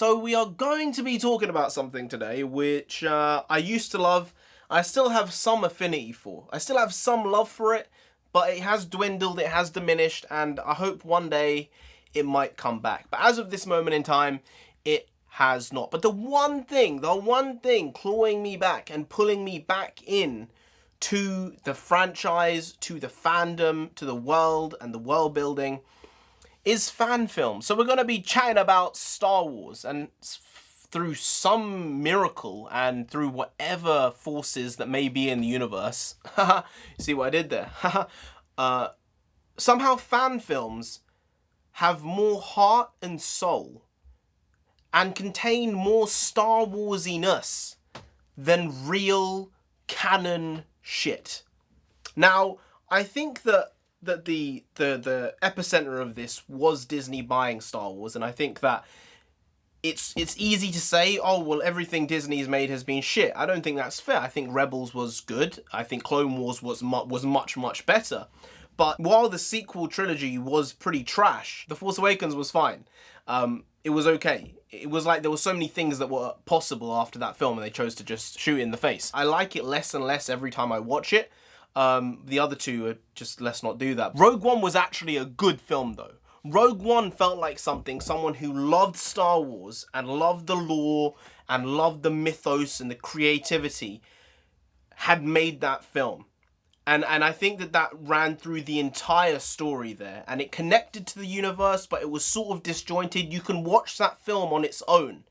So we are going to be talking about something today which I used to love. I still have some affinity for. I still have some love for it, but it has dwindled, it has diminished, and I hope one day it might come back. But as of this moment in time, it has not. But the one thing clawing me back and pulling me back in to the franchise, to the fandom, to the world and the world building is fan film. So we're going to be chatting about Star Wars, and through some miracle and through whatever forces that may be in the universe, see what I did there? Somehow fan films have more heart and soul and contain more Star Warsiness than real canon shit. Now, I think that the epicenter of this was Disney buying Star Wars, and I think that it's easy to say, oh well, everything Disney's made has been shit. I don't think that's fair. I think Rebels was good. I think Clone Wars was much better. But while the sequel trilogy was pretty trash, The Force Awakens was fine. It was okay. It was like there were so many things that were possible after that film, and they chose to just shoot it in the face. I like it less and less every time I watch it. The other two are just, let's not do that. Rogue One was actually a good film though. Rogue One felt like someone who loved Star Wars and loved the lore and loved the mythos and the creativity had made that film. And I think that ran through the entire story there, and it connected to the universe, but it was sort of disjointed. You can watch that film on its own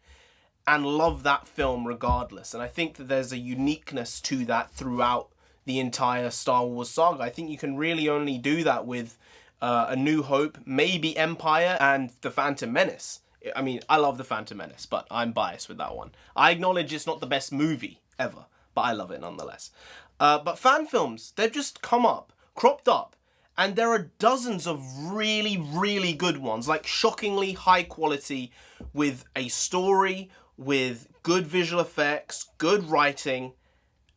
and love that film regardless. And I think that there's a uniqueness to that throughout the entire Star Wars saga. I think you can really only do that with A New Hope, maybe Empire, and The Phantom Menace. I mean, I love The Phantom Menace, but I'm biased with that one. I acknowledge it's not the best movie ever, but I love it nonetheless. But fan films, they've just cropped up, and there are dozens of really, really good ones, like shockingly high quality, with a story, with good visual effects, good writing,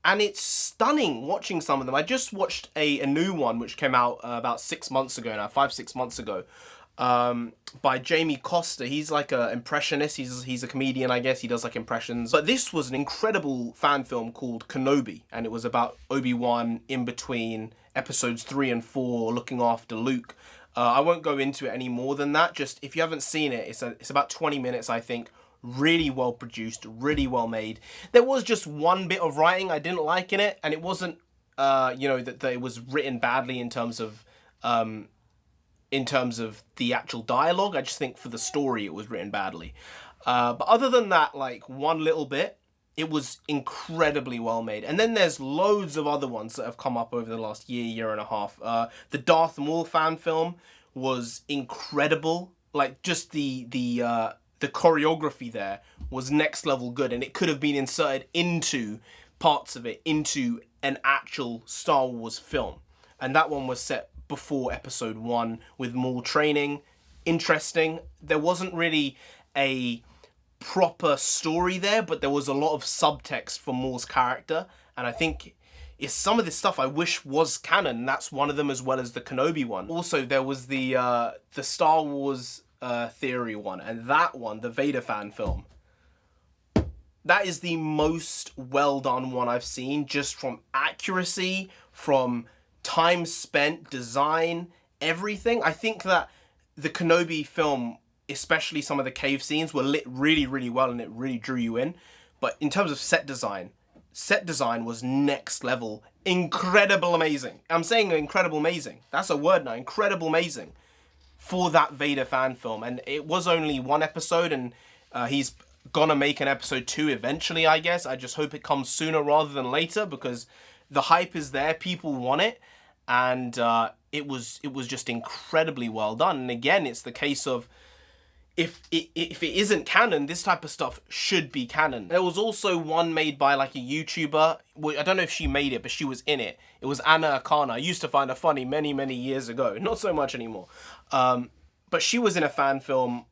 and it's stunning watching some of them. I just watched a new one which came out about 6 months ago now, 5-6 months ago, by Jamie Costa. He's like an impressionist. He's a comedian, I guess. He does like impressions. But this was an incredible fan film called Kenobi, and it was about Obi-Wan in between episodes 3 and 4, looking after Luke. I won't go into it any more than that. Just if you haven't seen it, it's about 20 minutes, I think. Really well produced, really well made. There was just one bit of writing I didn't like in it, and it wasn't, that it was written badly in terms of the actual dialogue. I just think for the story it was written badly. But other than that, like one little bit, it was incredibly well made. And then there's loads of other ones that have come up over the last year and a half. The Darth Maul fan film was incredible. Like just the choreography there was next level good, and it could have been inserted into parts of it, into an actual Star Wars film. And that one was set before episode 1 with Maul training. Interesting. There wasn't really a proper story there, but there was a lot of subtext for Maul's character, and I think it's some of this stuff I wish was canon, and that's one of them, as well as the Kenobi one. Also, there was the Star Wars theory one, and that one, the Vader fan film, that is the most well done one I've seen, just from accuracy, from time spent, design, everything. I think that the Kenobi film, especially some of the cave scenes, were lit really, really well, and it really drew you in. But in terms of set design was next level. Incredible amazing. I'm saying incredible amazing. That's a word now. Incredible amazing for that Vader fan film. And it was only one episode, and he's gonna make an episode 2 eventually, I guess. I just hope it comes sooner rather than later, because the hype is there, people want it, and it was just incredibly well done. And again, it's the case of if it isn't canon, this type of stuff should be canon. There was also one made by like a YouTuber. I don't know if she made it, but she was in it. It was Anna Akana. I used to find her funny many, many years ago. Not so much anymore. But she was in a fan film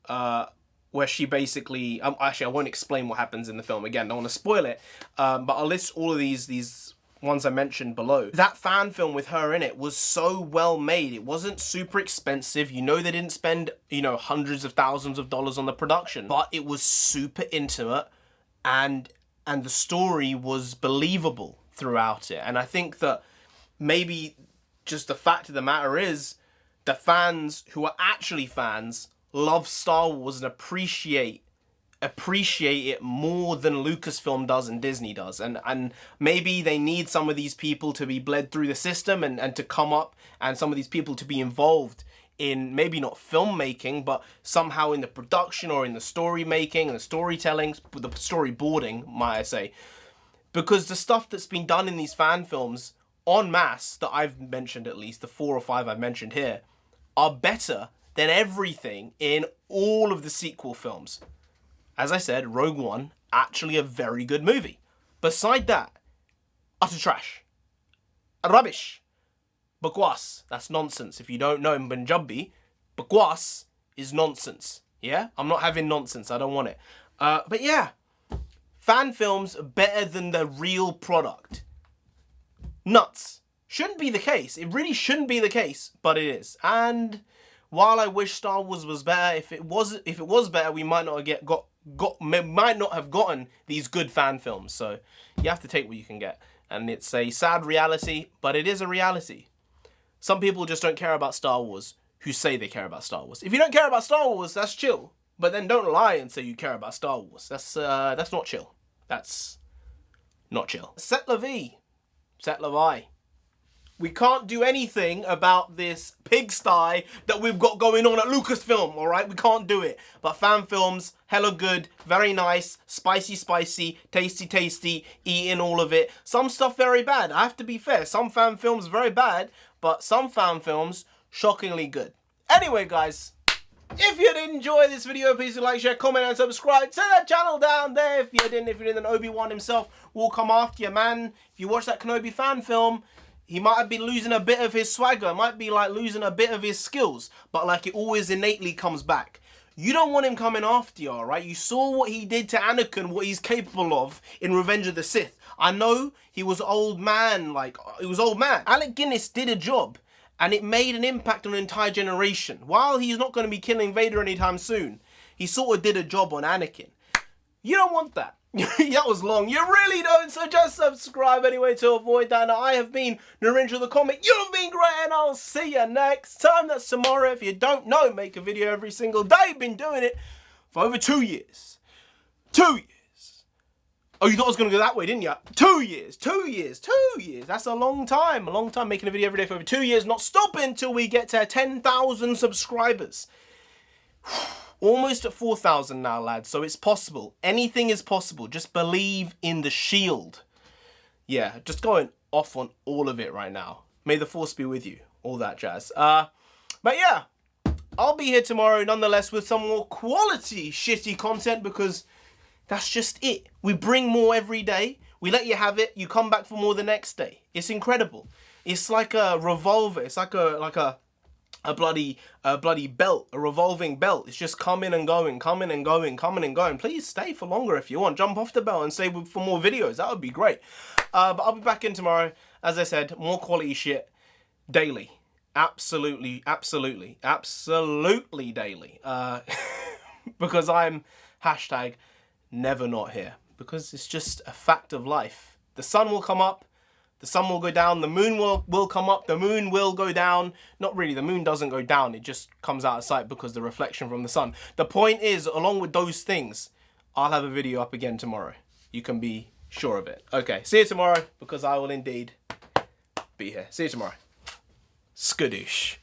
where she basically... actually, I won't explain what happens in the film again. I don't want to spoil it. But I'll list all of these ones I mentioned below. That fan film with her in it was so well made. It wasn't super expensive. You know, they didn't spend, you know, hundreds of thousands of dollars on the production, but it was super intimate, and the story was believable throughout it. And I think that maybe just the fact of the matter is the fans who are actually fans love Star Wars and appreciate it more than Lucasfilm does and Disney does. And maybe they need some of these people to be bled through the system and to come up, and some of these people to be involved in maybe not filmmaking, but somehow in the production or in the story making and the storytelling, the storyboarding, might I say. Because the stuff that's been done in these fan films en masse that I've mentioned, at least the 4 or 5 I've mentioned here, are better than everything in all of the sequel films. As I said, Rogue One, actually a very good movie. Beside that, utter trash. Rubbish. Bakwas. That's nonsense. If you don't know in Punjabi, bakwas is nonsense. Yeah? I'm not having nonsense. I don't want it. But yeah, fan films are better than the real product. Nuts. Shouldn't be the case. It really shouldn't be the case, but it is. And while I wish Star Wars was better, if it was better, we might not have gotten these good fan films. So you have to take what you can get. And it's a sad reality, but it is a reality. Some people just don't care about Star Wars who say they care about Star Wars. If you don't care about Star Wars, that's chill. But then don't lie and say you care about Star Wars. That's not chill. That's not chill. C'est la vie. C'est la vie. We can't do anything about this pigsty that we've got going on at Lucasfilm, alright? We can't do it. But fan films, hella good, very nice, spicy, spicy, tasty, tasty, eating all of it. Some stuff very bad, I have to be fair. Some fan films very bad, but some fan films shockingly good. Anyway, guys, if you did enjoy this video, please do like, share, comment, and subscribe to the channel down there. If you didn't, then Obi-Wan himself will come after you, man. If you watch that Kenobi fan film, he might have been losing a bit of his swagger, might be like losing a bit of his skills, but like it always innately comes back. You don't want him coming after you, alright? You saw what he did to Anakin, what he's capable of in Revenge of the Sith. I know he was old man, Alec Guinness did a job, and it made an impact on an entire generation. While he's not going to be killing Vader anytime soon, he sort of did a job on Anakin. You don't want that. That was long. You really don't, so just subscribe anyway to avoid that. And I have been NarendraTheComic. You've been great, and I'll see you next time. That's tomorrow. If you don't know, make a video every single day. Been doing it for over 2 years. 2 years. Oh, you thought I was going to go that way, didn't you? 2 years. 2 years. 2 years. That's a long time. A long time making a video every day for over 2 years. Not stopping until we get to 10,000 subscribers. Almost at 4,000 now, lads, so it's possible. Anything is possible. Just believe in the shield. Yeah, just going off on all of it right now. May the force be with you. All that jazz. But yeah, I'll be here tomorrow nonetheless with some more quality shitty content, because that's just it. We bring more every day. We let you have it. You come back for more the next day. It's incredible. It's like a revolver. It's like a bloody belt, a revolving belt. It's just coming and going, coming and going, coming and going. Please stay for longer if you want. Jump off the belt and stay for more videos. That would be great. But I'll be back in tomorrow. As I said, more quality shit daily. Absolutely, absolutely, absolutely daily. Because I'm hashtag never not here. Because it's just a fact of life. The sun will come up. The sun will go down, the moon will come up, the moon will go down. Not really, the moon doesn't go down, it just comes out of sight because the reflection from the sun. The point is, along with those things, I'll have a video up again tomorrow. You can be sure of it. Okay, see you tomorrow, because I will indeed be here. See you tomorrow. Skadoosh.